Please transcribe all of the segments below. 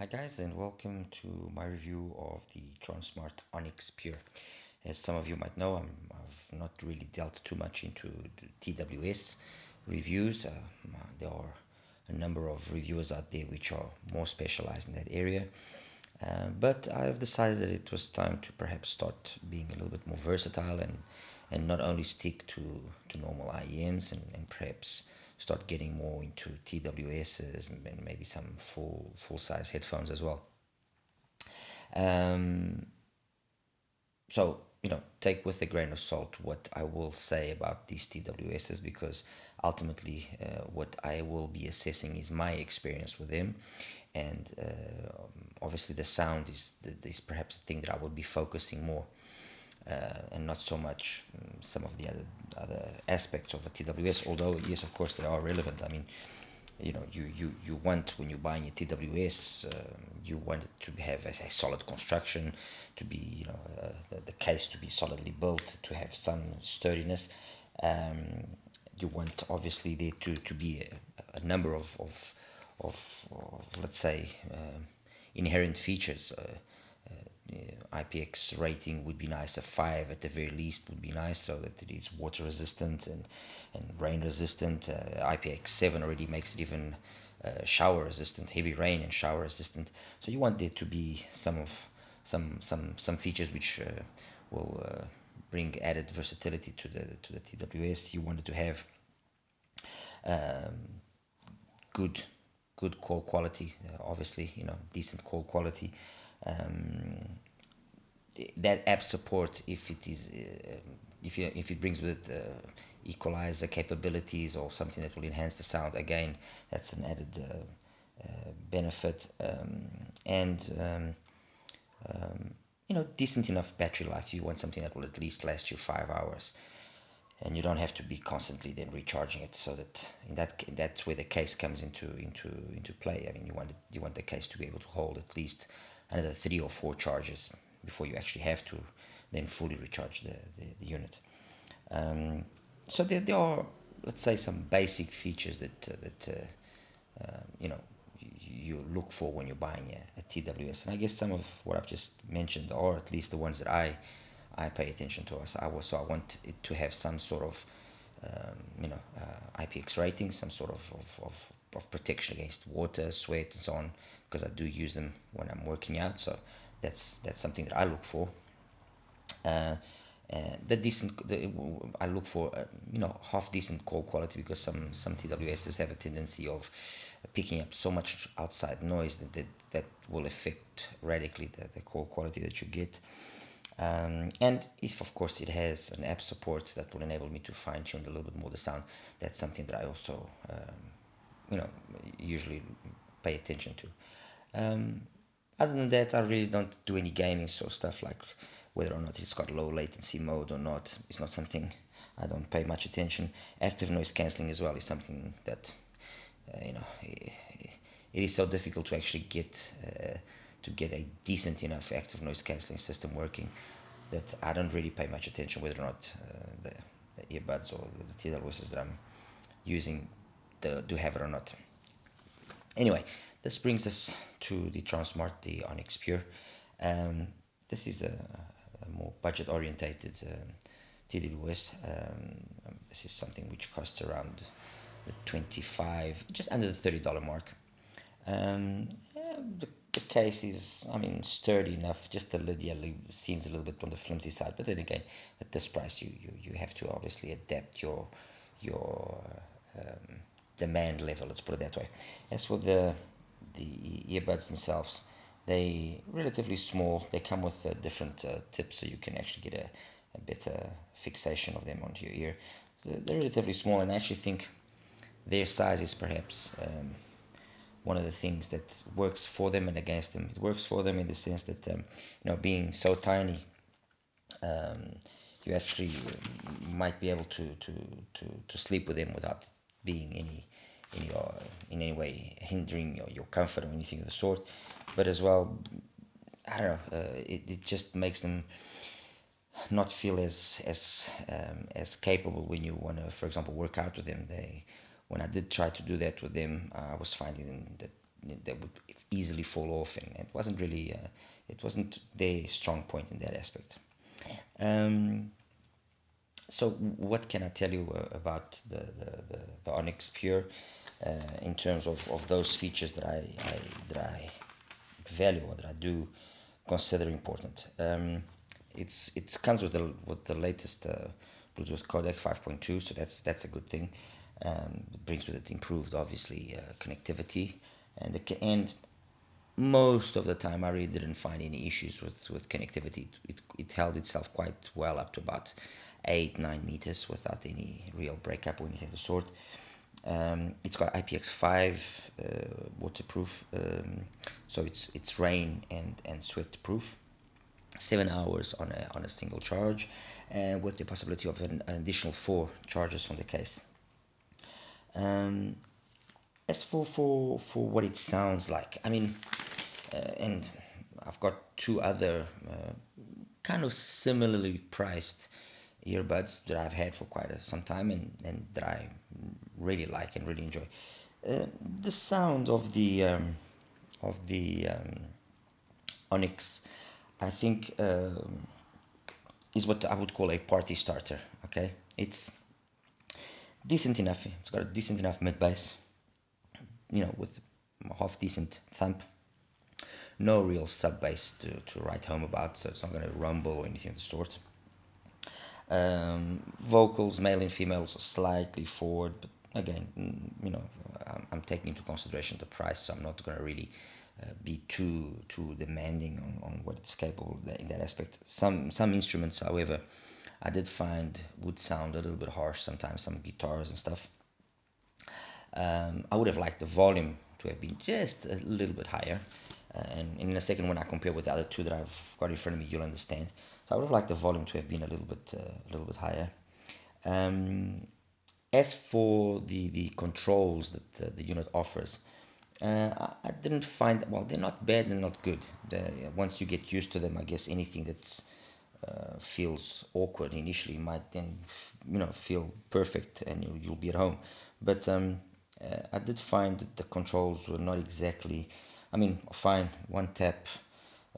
Hi guys, and welcome to my review of the Tronsmart Onyx Pure. As some of you might know, I've not really dealt too much into the TWS reviews. There are a number of reviewers out there which are more specialized in that area. But I've decided that it was time to perhaps start being a little bit more versatile and not only stick to normal IEMs and perhaps start getting more into TWSs and maybe some full size headphones as well. Um, so, take with a grain of salt what I will say about these TWSs, because ultimately what I will be assessing is my experience with them, and obviously the sound is perhaps the thing that I would be focusing more, and not so much some of the other aspects of a TWS, although yes, of course, they are relevant. I mean, you want, when you're buying a TWS, you want it to have a solid construction, to be, the case to be solidly built, to have some sturdiness. You want, obviously, there to be a number of let's say, inherent features. IPX rating would be nice. A 5 at the very least would be nice, so that it is water resistant and rain resistant. IPX 7 already makes it even shower resistant, heavy rain and shower resistant. So you want there to be some features which will bring added versatility to the TWS. You want it to have um, good call quality, obviously, decent call quality. Um, that app support, if it is if it brings with it equalizer capabilities or something that will enhance the sound, again, that's an added benefit. Decent enough battery life. You want something that will at least last you 5 hours, and you don't have to be constantly then recharging it. So that's where the case comes into play. I mean, you want the case to be able to hold at least another 3 or 4 charges before you actually have to then fully recharge the unit. So there are, let's say, some basic features that you look for when you're buying a TWS, and I guess some of what I've just mentioned are at least the ones that I pay attention to. So I want it to have some sort of IPX rating, some sort of protection against water, sweat, and so on, because I do use them when I'm working out. So that's something that I look for. I look for half decent call quality, because some TWSs have a tendency of picking up so much outside noise that will affect radically the call quality that you get. And if, of course, it has an app support that will enable me to fine tune a little bit more the sound, that's something that I also usually pay attention to. Other than that, I really don't do any gaming, so stuff like whether or not it's got low latency mode or not is not something I don't pay much attention. Active noise cancelling as well is something that it is so difficult to actually get a decent enough active noise cancelling system working, that I don't really pay much attention whether or not the earbuds or the TWSs that I'm using do have it or not. Anyway, this brings us to the Tronsmart, the Onyx Pure. This is a more budget orientated TWS. This is something which costs around the 25, just under the $30 mark. The case is, I mean, sturdy enough. Just the lid seems a little bit on the flimsy side, but then again, at this price, you have to obviously adapt your demand level. Let's put it that way. As for the earbuds themselves, they relatively small. They come with different tips, so you can actually get a better fixation of them onto your ear. They're relatively small, and I actually think their size is perhaps one of the things that works for them and against them. It works for them in the sense that being so tiny, you actually might be able to sleep with them without being in any way hindering your comfort or anything of the sort. But as well, I don't know, it just makes them not feel as capable when you want to, for example, work out with them. When I did try to do that with them, I was finding that they would easily fall off, and it wasn't really it wasn't their strong point in that aspect. So what can I tell you about the Onyx Pure in terms of those features that I value, or that I do consider important? It comes with the latest Bluetooth codec 5.2, so that's a good thing. It brings with it improved, obviously, connectivity, and most of the time I really didn't find any issues with connectivity. It held itself quite well up to about 8-9 meters without any real breakup or anything of the sort. It's got IPX5 waterproof, so it's rain and sweat proof. 7 hours on a single charge, and with the possibility of an additional 4 charges from the case. As for what it sounds like, I mean, and I've got 2 other kind of similarly priced earbuds that I've had for quite some time, and that I really like and really enjoy. The sound of the Onyx, I think, is what I would call a party starter. Okay, it's decent enough. It's got a decent enough mid bass, with a half decent thump. No real sub bass to write home about, so it's not going to rumble or anything of the sort. Vocals, male and female, also slightly forward, but again, I'm taking into consideration the price, so I'm not going to really be too demanding on what it's capable of in that aspect. Some instruments, however, I did find would sound a little bit harsh sometimes, some guitars and stuff. I would have liked the volume to have been just a little bit higher, and in a second, when I compare with the other 2 that I've got in front of me, you'll understand. So I would have liked the volume to have been a little bit higher. As for the controls that the unit offers, I didn't find, well, they're not bad, they're not good. Once you get used to them, I guess anything that's feels awkward initially might then feel perfect, and you'll be at home. But I did find that the controls were not exactly, I mean, fine. One tap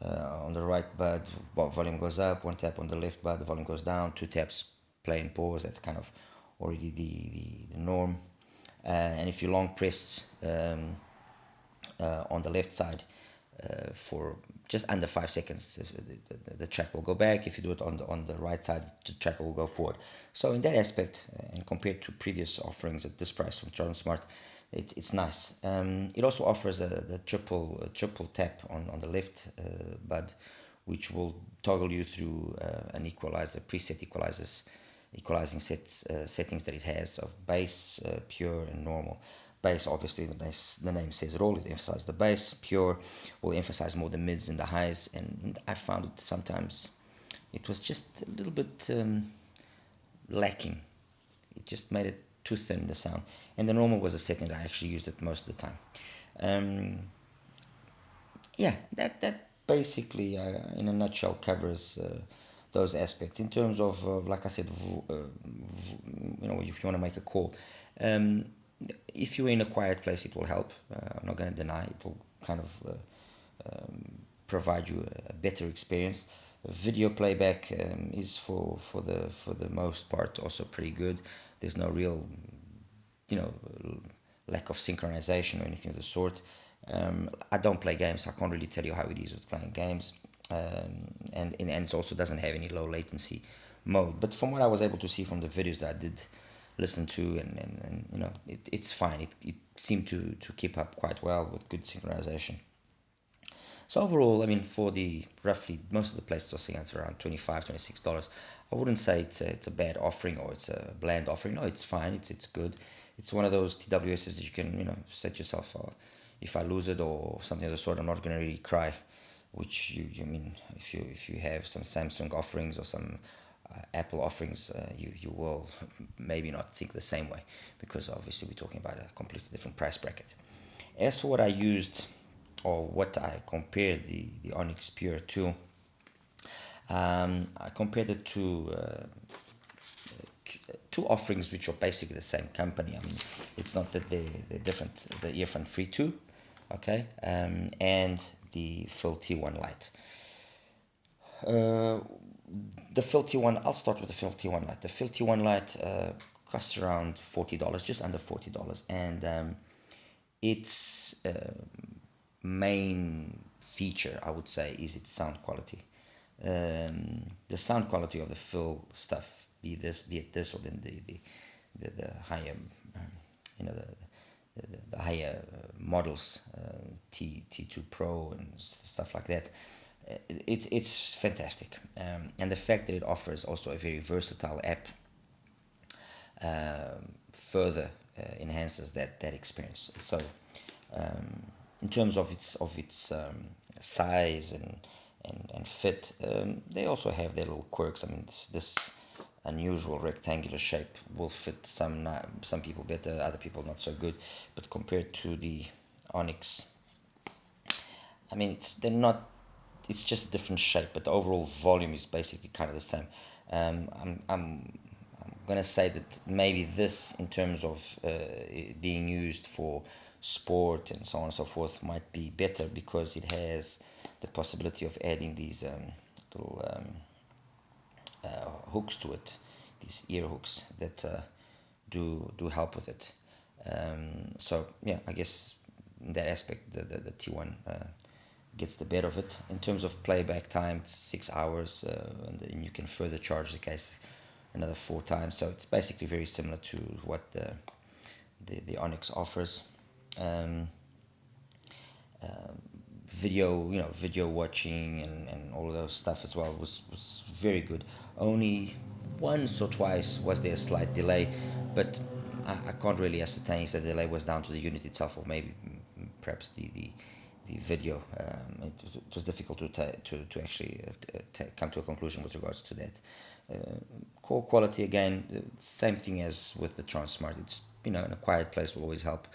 on the right bud, volume goes up. One tap on the left bud, the volume goes down. 2 taps, play and pause. That's kind of already the norm. And if you long press on the left side for just under 5 seconds, the track will go back. If you do it on the right side, the track will go forward. So in that aspect, and compared to previous offerings at this price from Tronsmart, it's nice. It also offers the triple tap on the left bud, which will toggle you through an equalizer, preset equalizing settings that it has of bass, pure, and normal. Bass, obviously, the name says it all. It emphasizes the bass. Pure will emphasize more the mids and the highs, and I found it sometimes it was just a little bit lacking. It just made it too thin, the sound. And the normal was a setting that I actually used it most of the time. Yeah, that basically, in a nutshell, covers those aspects. In terms of, like I said, if you want to make a call, if you're in a quiet place, it will help. I'm not going to deny it will kind of provide you a better experience. Video playback is for the most part also pretty good. There's no real lack of synchronization or anything of the sort. I don't play games, so I can't really tell you how it is with playing games, and it also doesn't have any low latency mode. But from what I was able to see from the videos that I did listen to, and it's fine. It seemed to keep up quite well with good synchronization. So overall, I mean, for the roughly most of the places are saying it's around $25-26. I wouldn't say it's a bad offering or it's a bland offering. No, it's fine. It's good. It's one of those TWSs that you can set yourself. If I lose it or something of the sort, I'm not going to really cry. Which you mean if you have some Samsung offerings or some Apple offerings, you will maybe not think the same way, because obviously we're talking about a completely different price bracket. As for what I used, or what I compared the Onyx Pure to, I compared it to two offerings which are basically the same company. I mean, it's not that they're different. The Earphone Free 2, okay, and the Fiil T1 Lite. The Fiil T1, I'll start with the Fiil T1 Lite. The Fiil T1 Lite costs around $40, just under $40, and its main feature, I would say, is its sound quality. The sound quality of the Fiil stuff, be it this or then the higher, you know, the higher models, T2 Pro and stuff like that. It's fantastic, and the fact that it offers also a very versatile app further enhances that experience. So in terms of its size and fit, they also have their little quirks. I mean, this unusual rectangular shape will fit some people better, other people not so good. But compared to the Onyx, I mean, it's just a different shape, but the overall volume is basically kind of the same. I'm gonna say that maybe this, in terms of being used for sport and so on and so forth, might be better because it has the possibility of adding these little hooks to it, these ear hooks that do help with it. So yeah, I guess in that aspect the T1 gets the better of it. In terms of playback time, it's 6 hours, and then you can further charge the case another 4 times. So it's basically very similar to what the Onyx offers. Video watching and all of those stuff as well was very good. Only once or twice was there a slight delay, but I can't really ascertain if the delay was down to the unit itself or maybe perhaps the video. It was difficult to actually come to a conclusion with regards to that. Call quality, again, same thing as with the Tronsmart. It's, in a quiet place will always help.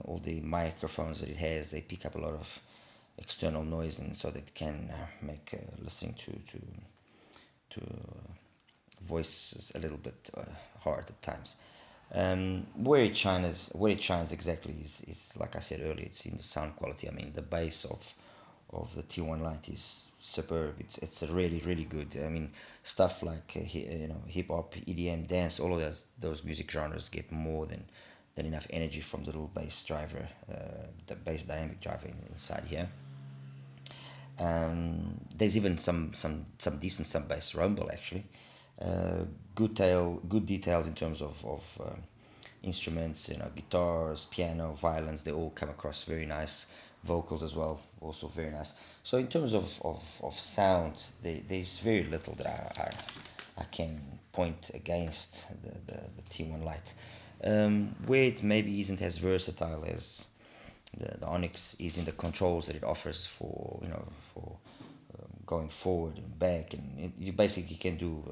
All the microphones that it has, they pick up a lot of external noise, and so that can make listening to voices a little bit hard at times. Where it shines exactly is like I said earlier, it's in the sound quality. I mean, the bass of the T1 Lite is superb. It's really good. I mean, stuff like hip hop, EDM, dance, all of those music genres get more than enough energy from the little bass driver, the bass dynamic driver inside here. There's even some decent sub bass rumble actually. Good details in terms of instruments, guitars, piano, violins. They all come across very nice. Vocals as well, also very nice. So in terms of sound, there's very little that I can point against the T1 Lite. Where it maybe isn't as versatile as the Onyx is in the controls that it offers for going forward and back, and you basically can do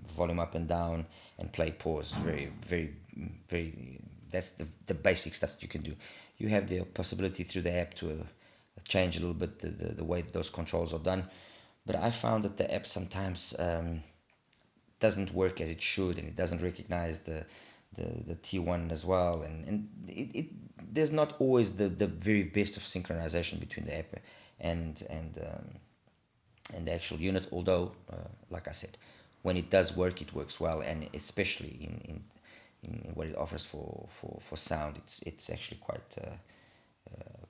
volume up and down and play pause. Very. That's the basic stuff that you can do. You have the possibility through the app to change a little bit the way that those controls are done, but I found that the app sometimes doesn't work as it should, and it doesn't recognize the T1 as well, and there's not always the very best of synchronization between the app and the actual unit. Although, like I said, when it does work, it works well, and especially in what it offers for sound, it's actually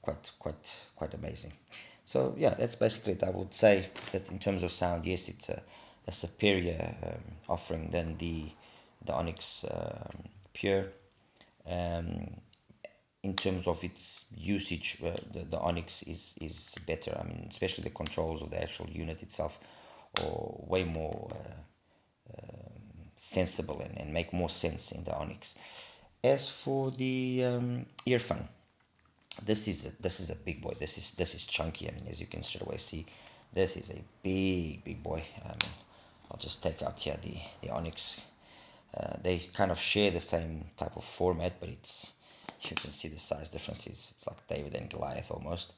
quite amazing. So yeah, that's basically it. I would say that in terms of sound, yes, it's a superior offering than the Onyx Pure. In terms of its usage, the Onyx is better. I mean, especially the controls of the actual unit itself are way more sensible and make more sense in the Onyx. As for the Earphone, this is a big boy. This is chunky. I mean, as you can straight away see, this is a big boy. I mean, I'll just take out here the Onyx. They kind of share the same type of format, but you can see the size differences. It's like David and Goliath almost.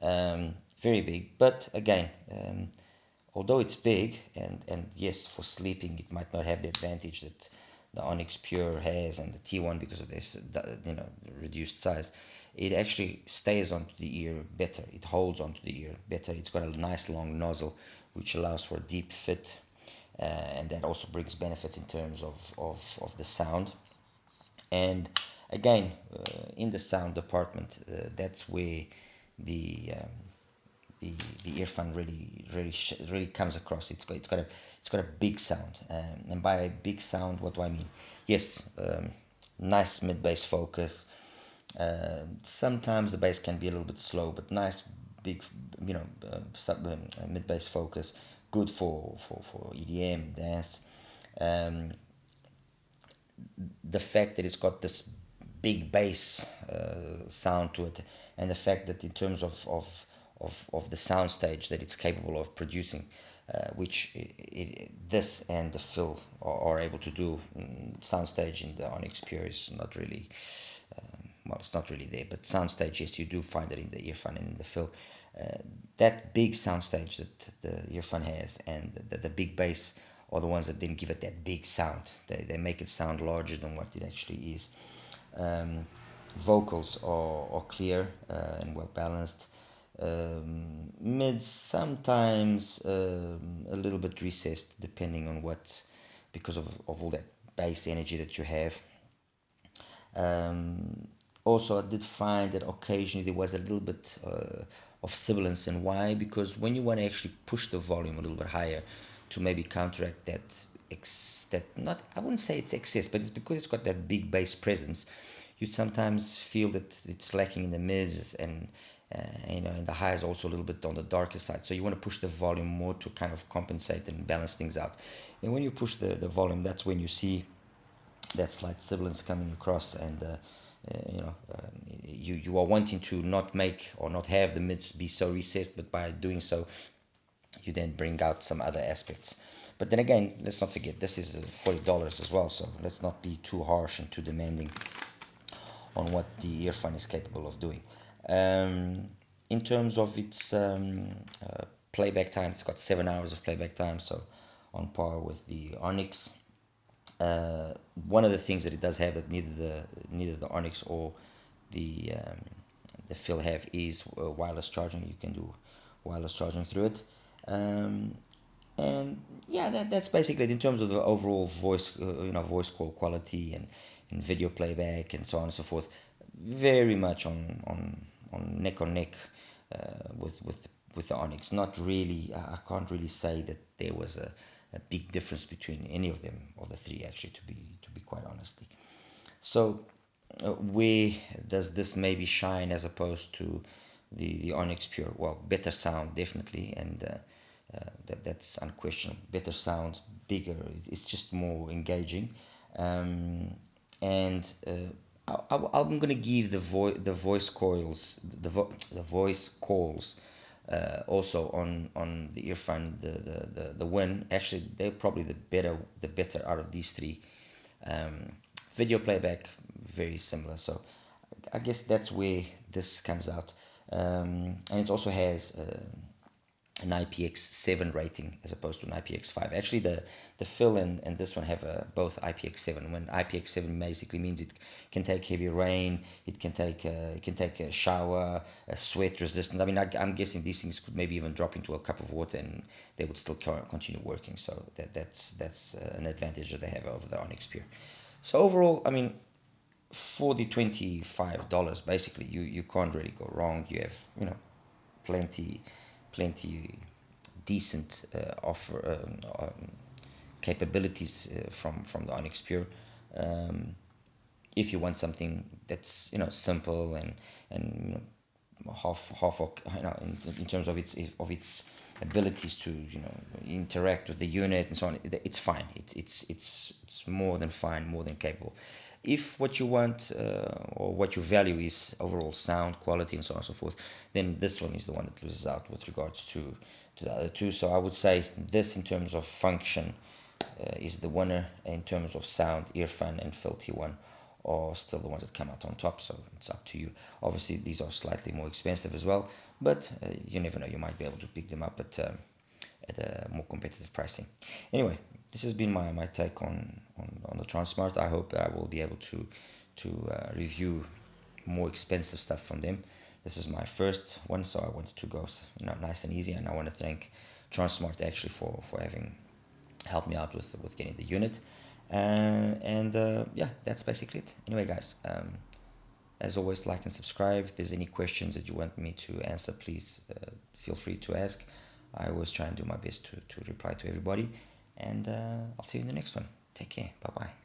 Very big, but again, although it's big, and yes, for sleeping it might not have the advantage that the Onyx Pure has and the T1 because of this reduced size. it actually stays onto the ear better. It holds onto the ear better. It's got a nice long nozzle which allows for a deep fit, and that also brings benefits in terms of the sound. And again, in the sound department, that's where the the Earphone really comes across. It's got a big sound, and by a big sound, what do I mean? Yes, nice mid bass focus. Sometimes the bass can be a little bit slow, but nice big, mid bass focus, good for EDM dance. Um, the fact that it's got this big bass sound to it, and the fact that in terms of the sound stage that it's capable of producing, which this and the Fiil are able to do. Soundstage in the Onyx Pure is not really, well, it's not really there, but soundstage, yes, you do find it in the Earphone and in the Fiil. That big soundstage that the Earphone has, and the big bass, are the ones that then give it that big sound. They make it sound larger than what it actually is. Vocals are clear and well balanced. Mids sometimes a little bit recessed, depending on what, because of all that bass energy that you have. Also, I did find that occasionally there was a little bit of sibilance. And why? Because when you want to actually push the volume a little bit higher to maybe counteract that not, I wouldn't say it's excess, but it's because it's got that big bass presence, you sometimes feel that it's lacking in the mids, and and the highs also a little bit on the darker side. So you want to push the volume more to kind of compensate and balance things out. And when you push the volume, that's when you see that slight sibilance coming across, and you are wanting to not make or not have the mids be so recessed, but by doing so, you then bring out some other aspects. But then again, let's not forget, this is $40 as well, so let's not be too harsh and too demanding on what the Earphone is capable of doing. In terms of its playback time, it's got 7 hours of playback time, so on par with the Onyx. One of the things that it does have that neither the Onyx or the Fiil have is wireless charging. You can do wireless charging through it. And yeah, that's basically it in terms of the overall voice, voice call quality and video playback and so on and so forth. Very much on neck with the Onyx. Not really. I can't really say that there was a big difference between any of them, of the three, actually, to be quite honestly. So where does this maybe shine as opposed to the Onyx Pure? Well, better sound definitely, and that's unquestionable. Better sound, bigger. It's just more engaging, and I'm gonna give the voice coils, the voice calls, also on the Earphone, the win. Actually, they're probably the better out of these three. Video playback, very similar. So I guess that's where this comes out, and it also has an IPX7 rating as opposed to an IPX5. Actually, the Fiil and this one have both IPX7. When IPX7 basically means it can take heavy rain, it can take a shower, a sweat resistant. I mean, I'm guessing these things could maybe even drop into a cup of water and they would still continue working. So that's an advantage that they have over the Onyx Pure. So overall, I mean, for the $25, basically, you can't really go wrong. You have plenty decent offer capabilities from the Onyx Pure. If you want something that's simple and half in terms of its abilities to interact with the unit and so on, it's fine. It's more than fine, more than capable. If what you want or what you value is overall sound quality and so on and so forth, then this one is the one that loses out with regards to the other two. So I would say this, in terms of function, is the winner. In terms of sound, Earphone and Fiil T1 are still the ones that come out on top, so it's up to you. Obviously, these are slightly more expensive as well, but you never know, you might be able to pick them up at a more competitive pricing. Anyway, this has been my take on the Tronsmart. I hope I will be able to review more expensive stuff from them. This is my first one, so I wanted to go, you know, nice and easy. And I want to thank Tronsmart actually for having helped me out with getting the unit. Yeah, that's basically it. Anyway, guys, as always, like and subscribe. If there's any questions that you want me to answer, please feel free to ask. I always try and do my best to reply to everybody. And I'll see you in the next one. Take care. Bye bye.